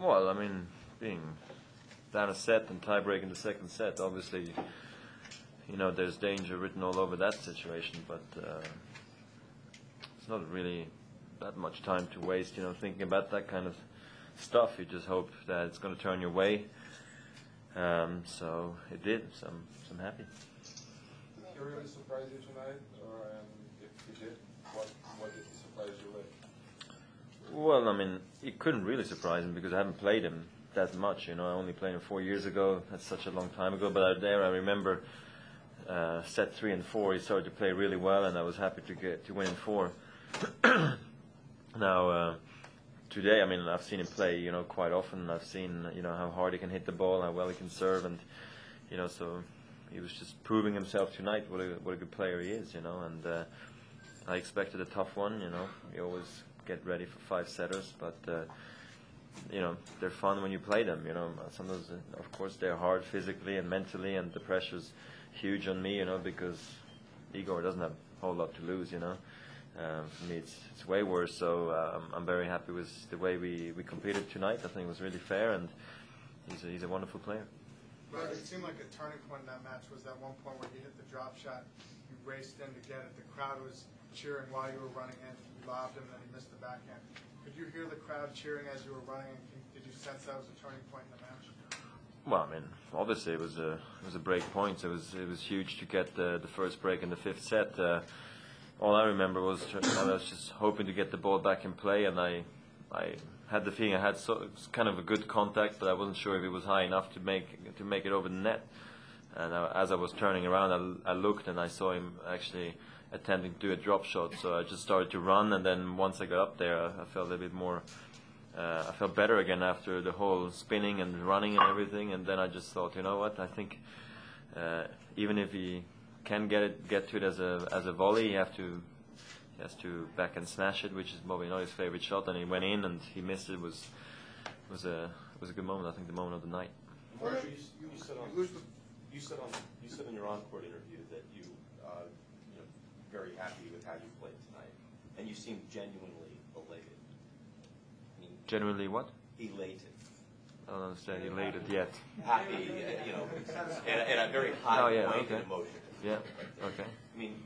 Well, I mean, being down a set and tie-break in the second set, obviously, there's danger written all over that situation, but it's not really that much time to waste, thinking about that kind of stuff. You just hope that it's going to turn your way. So it did, so I'm happy. Did he really surprise you tonight? Or if he did, what did he surprise you with? Well, I mean, it couldn't really surprise me because I haven't played him that much. I only played him 4 years ago. That's such a long time ago. But there, I remember set 3 and 4. He started to play really well, and I was happy to win in 4. Now, today, I mean, I've seen him play, quite often. I've seen, how hard he can hit the ball, how well he can serve, and so he was just proving himself tonight. What a good player he is, And I expected a tough one. You always get ready for 5-setters, but they're fun when you play them. Sometimes, of course, they're hard physically and mentally, and the pressure's huge on me. Because Igor doesn't have a whole lot to lose. For me, it's way worse. So I'm very happy with the way we competed tonight. I think it was really fair, and he's a wonderful player. Well, it seemed like a turning point in that match was that one point where you hit the drop shot, you raced in to get it. The crowd was cheering while you were running in. You lobbed him, and then he missed the backhand. Could you hear the crowd cheering as you were running? Did you sense that was a turning point in the match? Well, I mean, obviously it was a break point. It was huge to get the first break in the 5th set. All I remember was I was just hoping to get the ball back in play, and I had the feeling I had kind of a good contact, but I wasn't sure if it was high enough to make it over the net. And as I was turning around, I looked and I saw him actually attempting to do a drop shot. So I just started to run, and then once I got up there, I felt a little bit more. I felt better again after the whole spinning and running and everything. And then I just thought, you know what? I think even if he can get to it as a volley, he has to back and smash it, which is probably not his favorite shot. And he went in and he missed it. It was a good moment. I think the moment of the night. Marshall, you said in your on-court interview that you very happy with how you played tonight, and you seemed genuinely elated. I mean, genuinely what? Elated. I don't understand. Elated yet? Happy, and a very high point of emotion. Yeah. Okay. I mean,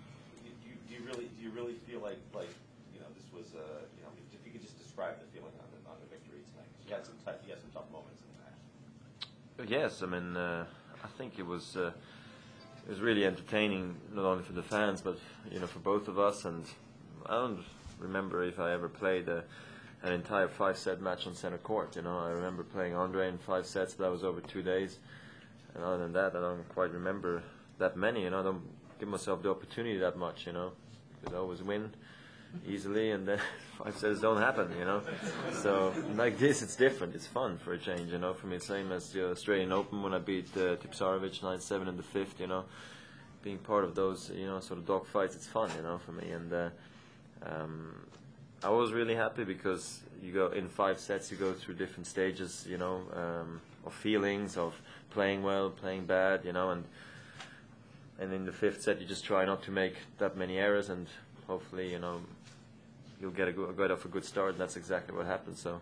do you really feel like this was if you could just describe the feeling on the victory tonight, because you had some tough moments in the match. Yes, I mean, I think it was really entertaining, not only for the fans, but for both of us. And I don't remember if I ever played an entire 5-set match on center court. I remember playing Andre in 5 sets, but that was over 2 days. And other than that, I don't quite remember that many. I don't give myself the opportunity that much. Because I always win easily, and then 5 sets don't happen. So like this, it's different. It's fun for a change. For me, same as the Australian Open when I beat Tipsarevic 9-7 in the 5th. Being part of those sort of dogfights, it's fun. For me, and I was really happy because you go in 5 sets, you go through different stages, of feelings, of playing well, playing bad, and in the 5th set you just try not to make that many errors, and hopefully you'll get off a good start, and that's exactly what happened. So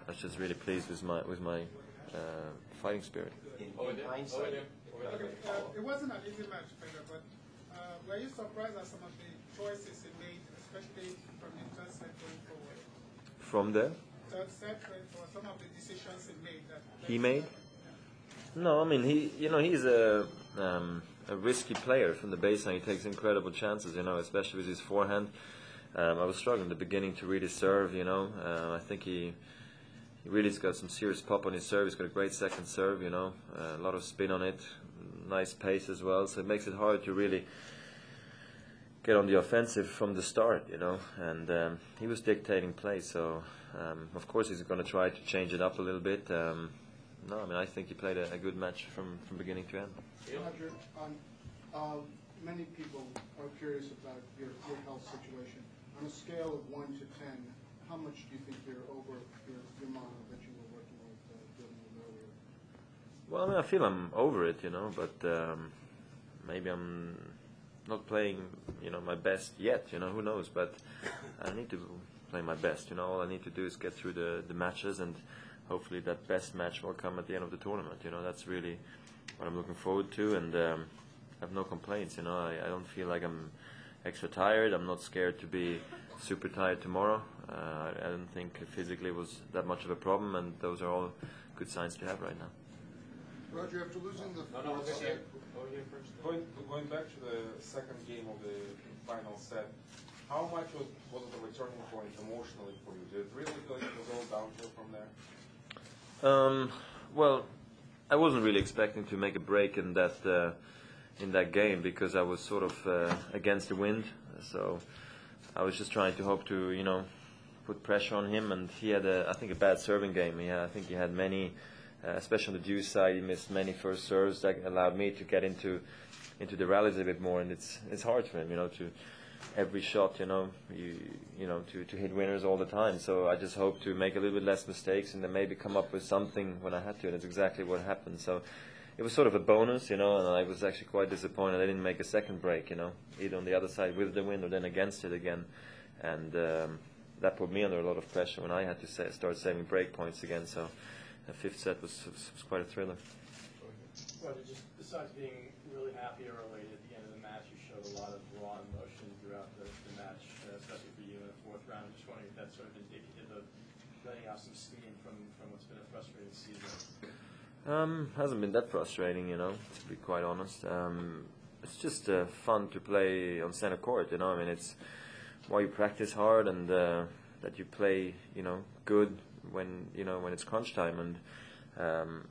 I was just really pleased with my fighting spirit. In hindsight, it wasn't an easy match, Federer, but were you surprised at some of the choices he made, especially from the third set going forward? From the third set going forward, some of the decisions he made. He made? No, I mean he's a risky player from the baseline. He takes incredible chances, especially with his forehand. I was struggling in the beginning to read his serve. I think he really's got some serious pop on his serve. He's got a great second serve. A lot of spin on it, nice pace as well. So it makes it hard to really get on the offensive from the start. And he was dictating play. So of course he's going to try to change it up a little bit. No, I mean I think he played a good match from beginning to end. Roger, many people are curious about your health situation. On a scale of 1 to 10, how much do you think you're over your model that you were working with dealing with earlier? Well, I mean, I feel I'm over it, but maybe I'm not playing, my best yet, who knows? But I need to play my best, All I need to do is get through the matches, and hopefully that best match will come at the end of the tournament. That's really what I'm looking forward to, and I have no complaints. I don't feel like I'm extra tired. I'm not scared to be super tired tomorrow. I don't think physically it was that much of a problem, and those are all good signs to have right now. Roger, after losing the No, fourth set, Going back to the second game of the final set, how much was it a returning point emotionally for you? Did it really feel like it was all downhill from there? Well, I wasn't really expecting to make a break in that game because I was sort of against the wind. So I was just trying to hope to put pressure on him, and he had I think a bad serving game. I think he had many. Especially on the deuce side, he missed many first serves that allowed me to get into the rallies a bit more, and it's hard for him, to every shot, to hit winners all the time. So I just hope to make a little bit less mistakes and then maybe come up with something when I had to, and it's exactly what happened. So it was sort of a bonus, and I was actually quite disappointed I didn't make a second break, either on the other side with the win or then against it again, and that put me under a lot of pressure when I had to start saving break points again. So the fifth set was quite a thriller. Roger, just besides being really happy or elated at the end of the match, you showed a lot of raw emotion throughout the match, especially for you in the fourth round. I'm just wondering if that's sort of indicative of letting out some steam from what's been a frustrating season. Hasn't been that frustrating, to be quite honest. It's just fun to play on center court, I mean, it's why you practice hard and that you play, good when it's crunch time, and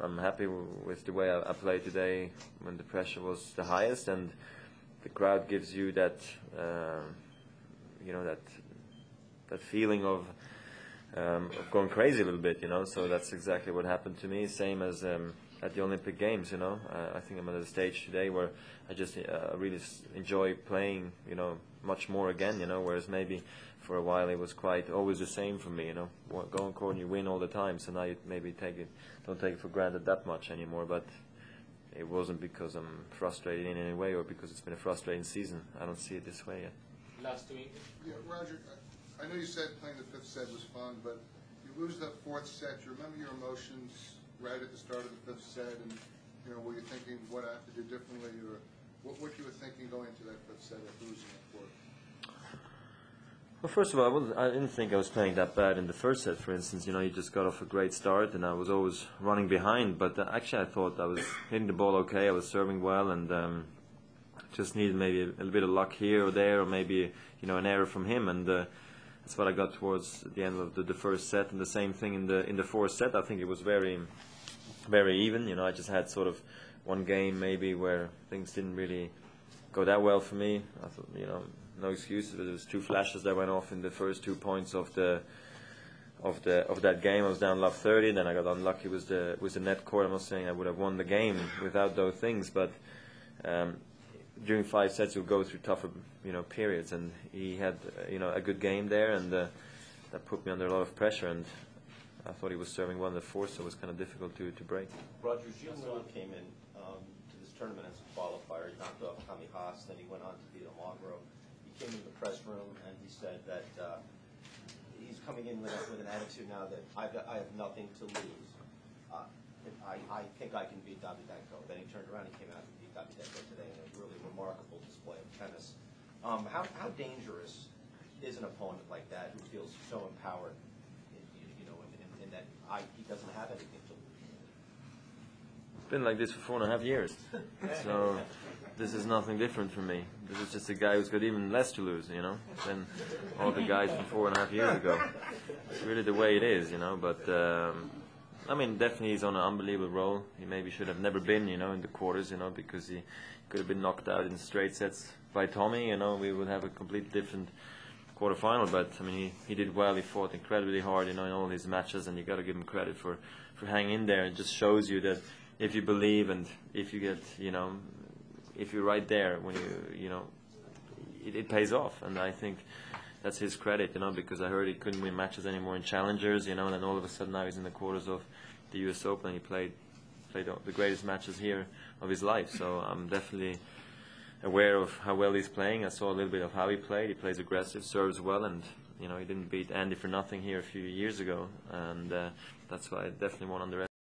I'm happy with the way I played today when the pressure was the highest, and the crowd gives you that that feeling of going crazy a little bit, so that's exactly what happened to me, same as at the Olympic Games. I think I'm at a stage today where I just really enjoy playing much more again, whereas maybe for a while it was quite always the same for me, go on court and you win all the time, so now you maybe don't take it for granted that much anymore, but it wasn't because I'm frustrated in any way or because it's been a frustrating season. I don't see it this way yet. Last week. yeah, Roger, I know you said playing the fifth set was fun, but you lose that fourth set. Do you remember your emotions right at the start of the fifth set, and were you thinking what I have to do differently, or what you were thinking going into that fifth set after losing the fourth? Well, first of all, I didn't think I was playing that bad in the first set, for instance. You just got off a great start, and I was always running behind. But actually, I thought I was hitting the ball okay. I was serving well, and just needed maybe a little bit of luck here or there, or maybe an error from him. And that's what I got towards the end of the first set. And the same thing in the fourth set. I think it was very, very even. I just had sort of one game maybe where things didn't really go that well for me. I thought, no excuses. There was two flashes that went off in the first 2 points of that game. I was down love 30, then I got unlucky with the net court. I'm not saying I would have won the game without those things, but during 5 sets you'll go through tougher periods, and he had a good game there, and that put me under a lot of pressure, and I thought he was serving well in the fourth, so it was kind of difficult to break. Roger, Gilles Miller came in to this tournament as a qualifier. He knocked off Tommy Haas, then he went on to beat Almagro. He came in the press room and he said that he's coming in with an attitude now that I have nothing to lose. I think I can beat Davydenko. Then he turned around and came out and beat Davydenko today in a really remarkable display of tennis. How dangerous is an opponent like that who feels so empowered, in that he doesn't have anything to lose? It's been like this for 4.5 years, so this is nothing different for me. This is just a guy who's got even less to lose, than all the guys from 4.5 years ago. It's really the way it is, but I mean, definitely he's on an unbelievable roll. He maybe should have never been, in the quarters, because he could have been knocked out in straight sets by Tommy, we would have a completely different quarterfinal, but I mean, he did well. He fought incredibly hard, in all his matches, and you got to give him credit for hanging in there. It just shows you that if you believe and if you get, if you're right there when it pays off, and I think that's his credit, because I heard he couldn't win matches anymore in challengers, and then all of a sudden now he's in the quarters of the U.S. Open. And he played the greatest matches here of his life. So I'm definitely aware of how well he's playing. I saw a little bit of how he played. He plays aggressive, serves well, and You know, he didn't beat Andy for nothing here a few years ago, and that's why I definitely won't underestimate.